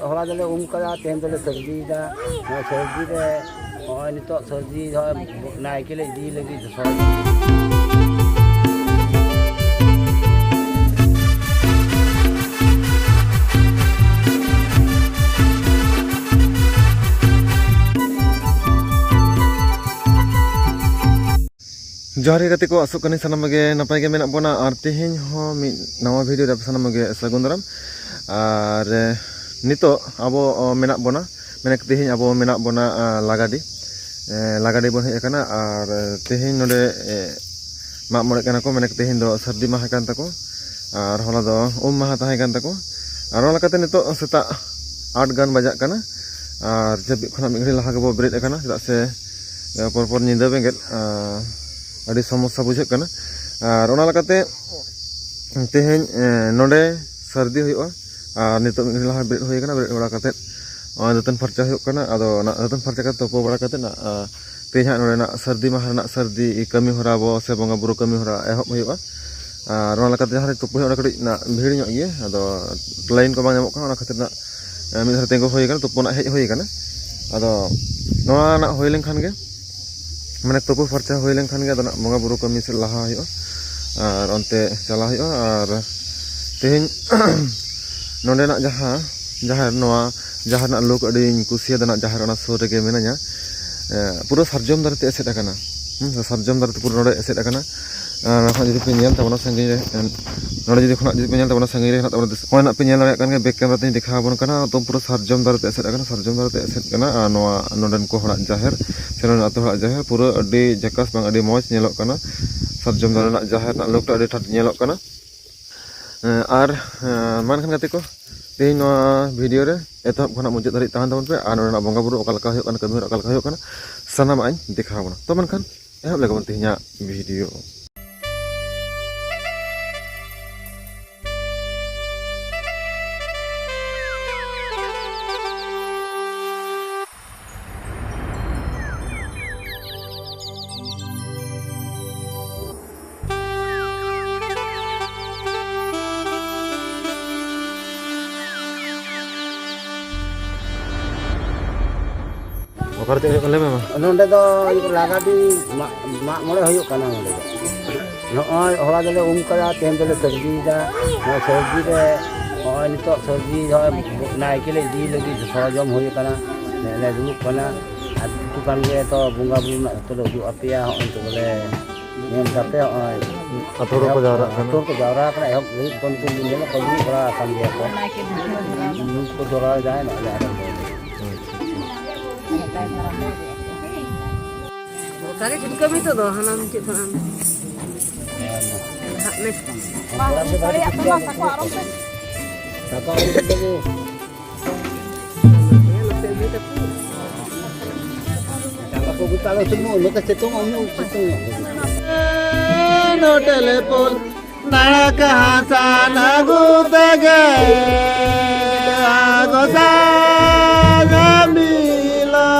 हला दले कदा तेहन दले सर्दी सर्दी रे नित सर्दी नायके ले इदी लगी जोहार गति को आसोग कनी सानाम गे नपाय गे मेना बोना और तेहेñ हो मि नवा वीडियो रे सानाम गे सगुनदाराम और नितो आबो मेना बोना मेने तेहेñ आबो मेना बोना लागाडी लागाडी बन हेय kana और तेहेñ नोडे माग मोड़े kana को मेने तेहेñ दो सर्दी माहा कान ताको और होला दो माहा ताहे कान ताको और ओला कते नितो सेता 8 गान बजाक kana और जब खना मिगड़ी लाहा गबो ब्रेड kana चदा से परपर निंदा बेंगेल अड़ी समस्या बुझे करना और ओना लगाते तेहेñ नोडे सर्दी हुआ और नितो मिगड़ी लाहा ब्रेड होय kana ब्रेड बड़ा कते दतन फरचा हुआ करना आदो दतन फरचा कते तोपो बड़ा कते ना तेहेñ नोडे ना सर्दी माहा ना सर्दी कमी होरा बो से बंगा बुरु कमी होरा एहब हुआ और ओना लगाते जहां तोपो होना कड़ी ना भीड़ ᱧᱚᱜ ᱜᱮ आदो लाइन को बांग ᱧᱟᱢᱚᱜ ᱠᱟᱱᱟ ᱚᱱᱟ ᱠᱷᱟᱹᱛᱤᱨ ᱱᱟ ᱢᱤᱫ ᱫᱷᱟᱨᱮ ᱛᱮᱸᱜᱚ ᱦᱩᱭ ᱠᱟᱱᱟ ᱛᱳᱯᱳ ᱱᱟ ᱦᱮᱡ ᱦᱩᱭ ᱠᱟᱱᱟ ᱟᱫᱚ ᱱᱚᱣᱟ ᱱᱟ ᱦᱩᱭ ᱞᱮᱱᱠᱷᱟᱱ ᱜᱮ माने तोपो फरचा हुई लेन खान गे दना बंगा बुरु कमी से लाहा हुआ और अंते चला हुआ और तेहेñ नोडे ना जहां जहां नोआ जहां ना लोक अडी कुसिया दना जहां ना सोर रे मेनाया पूरा सरजम दारते एसेट आकना सरजम दारते पूरा नोडे एसेट आकना ना जदि पे नेल तबना संगी रे नोडे जदि खना जदि पे नेल तबना संगी रे ना तबना कोय ना पे नेल रे कान गे बैक कैमरा ते दिखा बन kana तो पूरा सरजम दारते एसेट आकना सरजम दारते एसेट kana नोआ नोडन को हड़ा जाहिर सेरन अतो हड़ा जाहिर पूरा अडी जकास बांग अडी मौज नेलक kana सरजम दारना जाहिर ना लोक अडी ठाट नेलक kana और मानखान गाते को तेहेñ नोआ वीडियो रे एतहब खना मुचाद धारि ताहन तबन पे और नोडा बंगा बुरु ओका लका हुयो kana कमी ओका लका हुयो kana सानाम आइन दिखा बना तो मानखान एहब लेगबन तेहेñा वीडियो ओकरते ले में नोंडे दो लागाडी माग मोड़े हुयो kana नोंडे नय हला दले कदा तेहन दले सर्दी सर्दी रे नित सर्दी नायके ले इदी लगी सरजम हुई kana ले दुलुक kana आ दुकान गे तो बंगा बुरु ना तो लो अपिया होन तो बोले नेम कापे अथोरो को जावरा kana एहब कोन को मिले ना कोई बड़ा काम गया को न्यूज को जोरा जाए ना Tadi juga itu doh, hanam cik hanam. Hak nih. Bang, aku mas aku arong sih. Kakak itu dulu. Ya lebih itu. Kakak aku tahu semua, lu kecetung onu cetung. no telepon nara kahasa nagu tege agosa gamila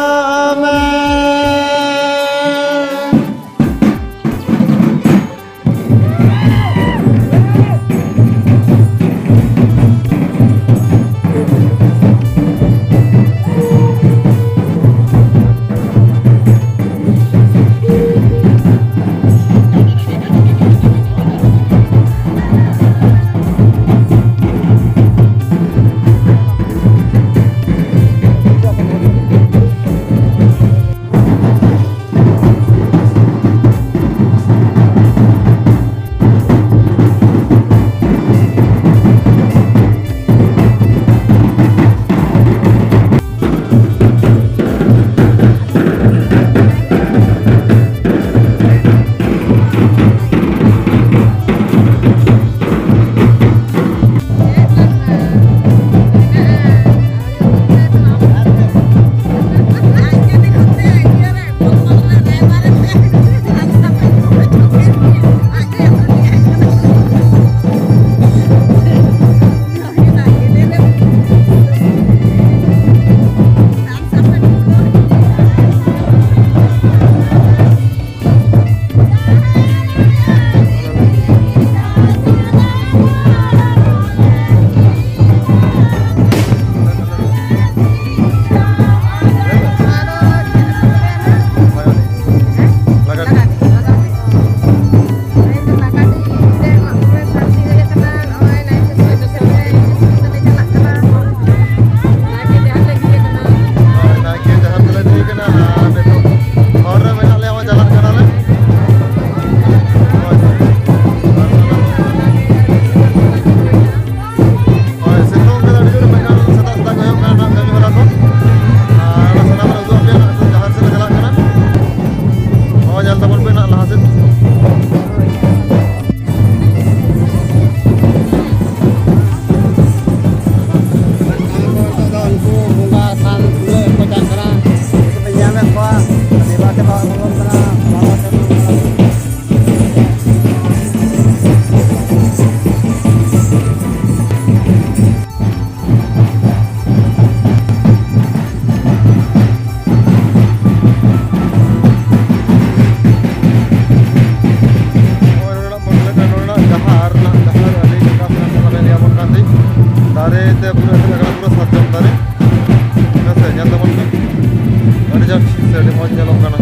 ᱟᱹᱰᱤ ᱢᱚᱡᱽ ᱧᱮᱞᱚᱜ ᱠᱟᱱᱟ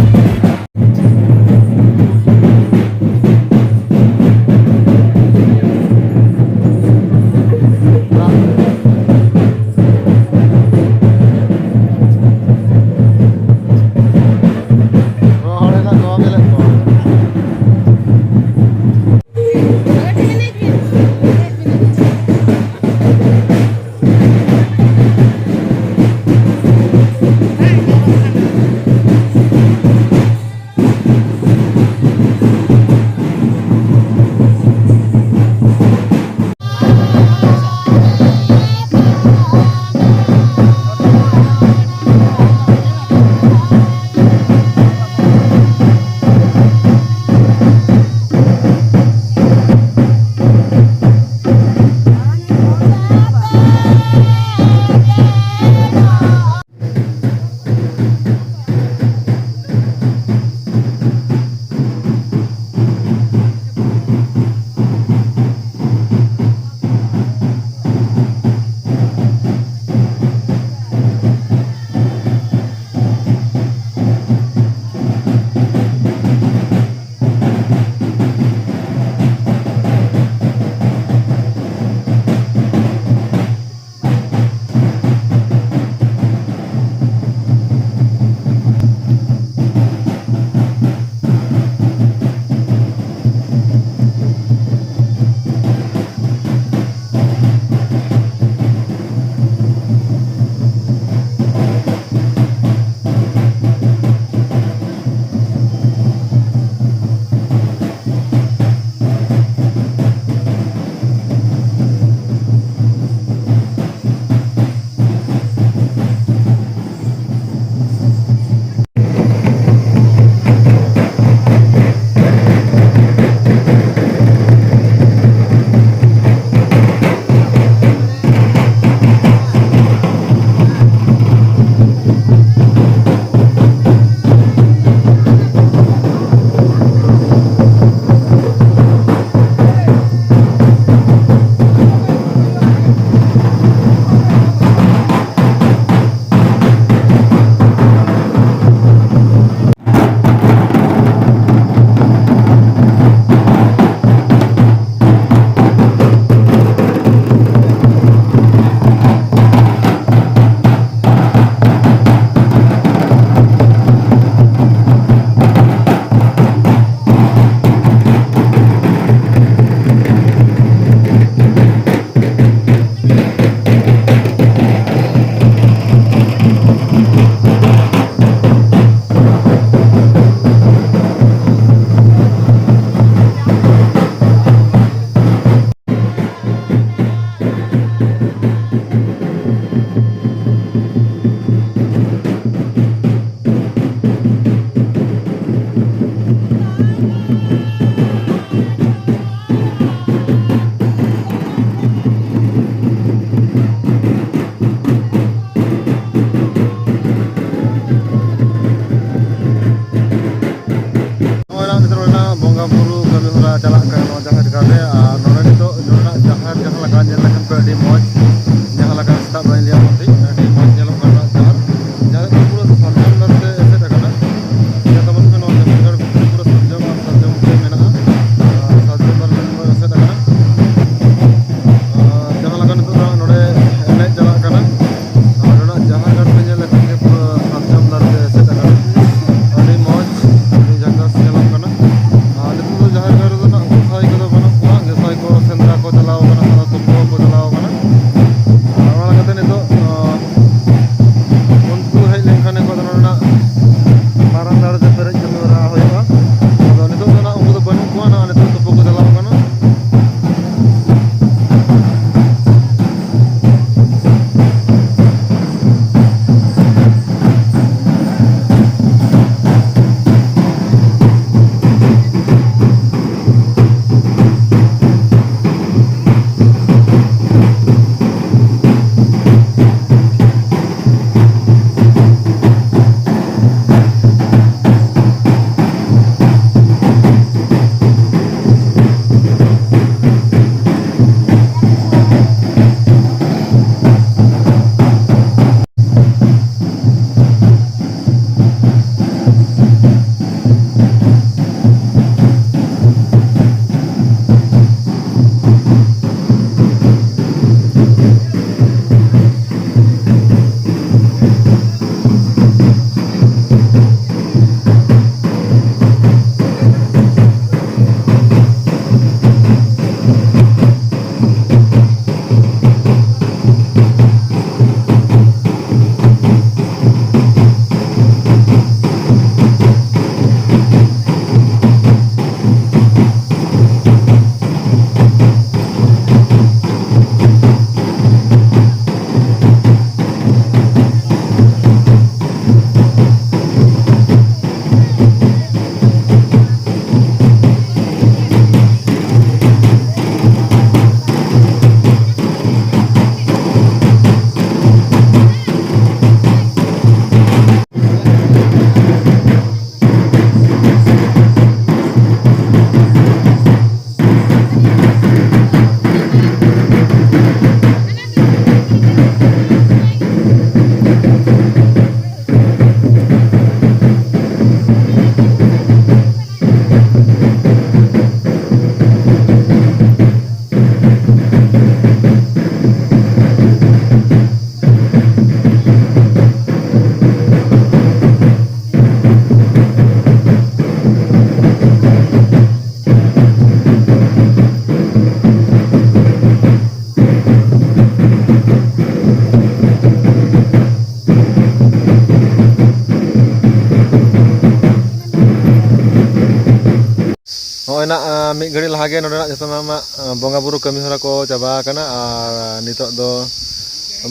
नॉय ना mid घड़ी लहागे नोडेना जतनामा बंगा बुरु कमी हरा को चाबा कना और नितो दो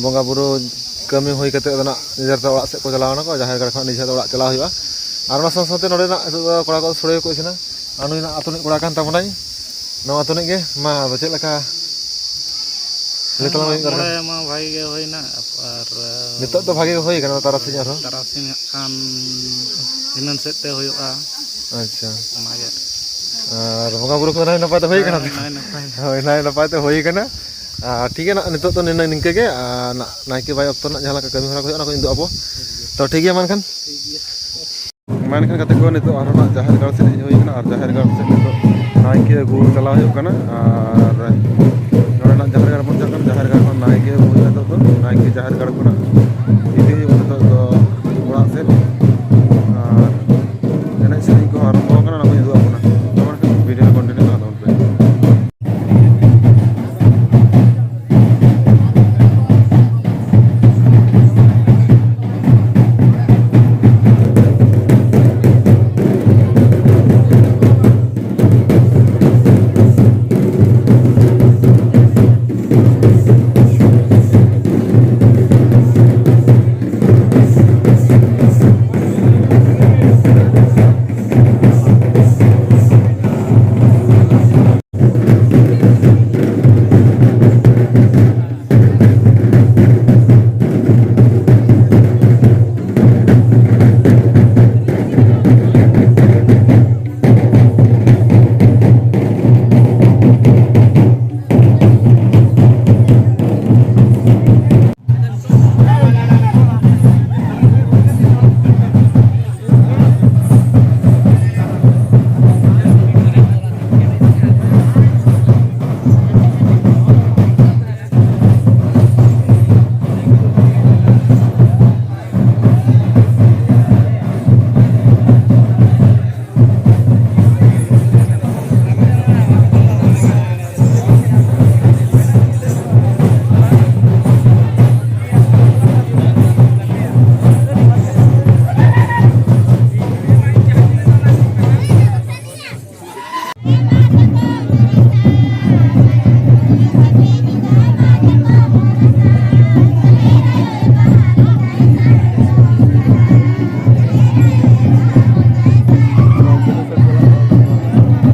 बंगा बुरु कमी हुई कते दना निजर तो ओड़ा से को चलावना को जाहिर कर खन निजर तो ओड़ा चला हुआ और ना संसते नोडेना कोड़ा को सुरे को इसिना अनुना आतुनि कोड़ा कान ताबनाई नो आतुनि गे मा बचे लका लेतला में कर मा भाई गे होइना और नितो तो भागे होई कना तारासिन आरो तारासिन खान इनन सेते होयुआ अच्छा ओनागे और बंगा बुरु को नपाय तो होई कना होई नाय नपाय तो होई कना ठीक है ना नितो तो निनके गे नाइके भाई अक्तो ना जहां कमी हरा को ना को इंदो अबो तो ठीक है मानखान मानखान कते को नितो आरो ना जाहिर गाड़ से होई कना और जाहिर गाड़ से नितो नाइके गु चला होय कना और नोना जाहिर गाड़ बन जाकन जाहिर गाड़ नाइके होई तो नाइके जाहिर गाड़ को ना इदी तो